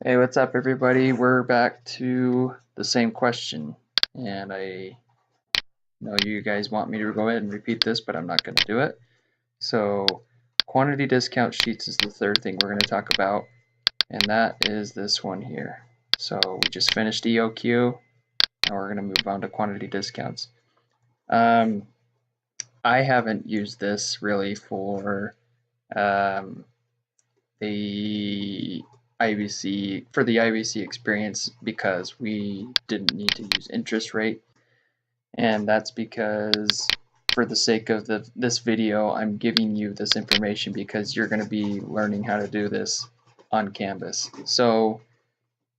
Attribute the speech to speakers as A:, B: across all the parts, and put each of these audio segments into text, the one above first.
A: Hey, what's up, everybody? We're back to the same question, and I know you guys want me to go ahead and repeat this, but I'm not going to do it. So, quantity discount sheets is the third thing we're going to talk about, and that is this one here. So, we just finished EOQ, and we're going to move on to quantity discounts. I haven't used this really for the IBC experience because we didn't need to use interest rate, and that's because for the sake of this video I'm giving you this information because you're going to be learning how to do this on Canvas. So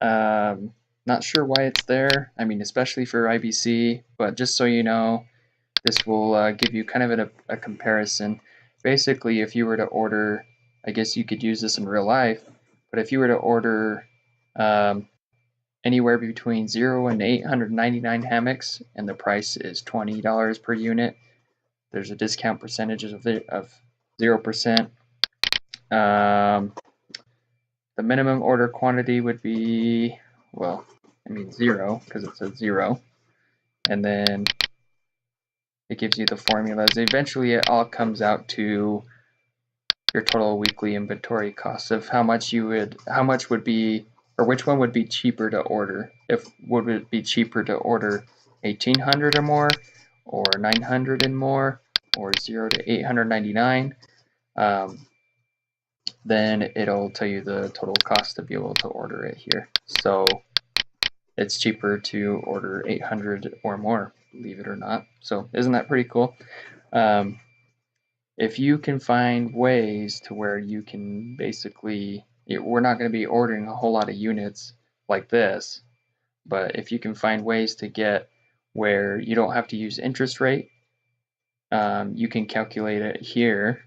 A: not sure why it's there, I mean especially for IBC, but just so you know, this will give you kind of a comparison. Basically, if you were to order, I guess you could use this in real life, but if you were to order anywhere between 0 and 899 hammocks and the price is $20 per unit, there's a discount percentage of 0%. The minimum order quantity would be, well, I mean 0 because it says 0, and then it gives you the formulas. Eventually it all comes out to your total weekly inventory costs of how much would be, or which one would be cheaper to order. Would it be cheaper to order 1800 or more, or 900 and more, or 0 to 899? Then it'll tell you the total cost to be able to order it here. So it's cheaper to order 800 or more, believe it or not. So isn't that pretty cool? If you can find ways to where you can basically, we're not going to be ordering a whole lot of units like this, but if you can find ways to get where you don't have to use interest rate, you can calculate it here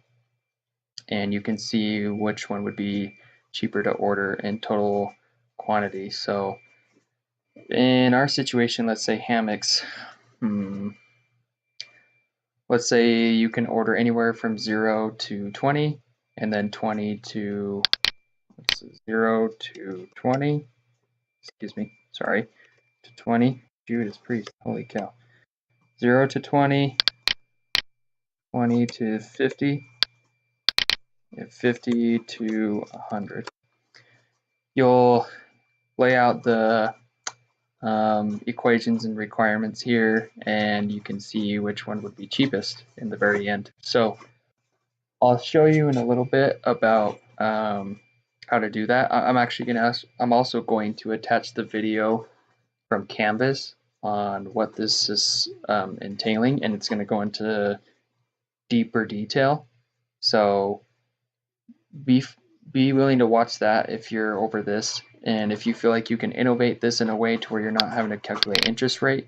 A: and you can see which one would be cheaper to order in total quantity. So in our situation, let's say hammocks, let's say you can order anywhere from 0 to 20, and then 20 to 0 to 20, excuse me, sorry, to 20, Judas Priest, holy cow, 0 to 20, 20 to 50, and 50 to 100. You'll lay out the equations and requirements here, and you can see which one would be cheapest in the very end. So I'll show you in a little bit about how to do that. I'm also going to attach the video from Canvas on what this is entailing, and it's going to go into deeper detail. So be willing to watch that if you're over this, and if you feel like you can innovate this in a way to where you're not having to calculate interest rate,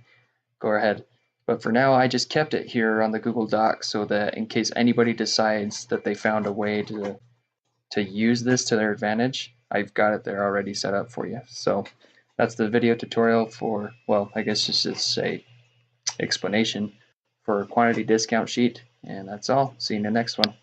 A: go ahead. But for now, I just kept it here on the Google Doc so that in case anybody decides that they found a way to use this to their advantage, I've got it there already set up for you. So that's the video tutorial for, well, I guess just to say explanation for quantity discount sheet, and that's all. See you in the next one.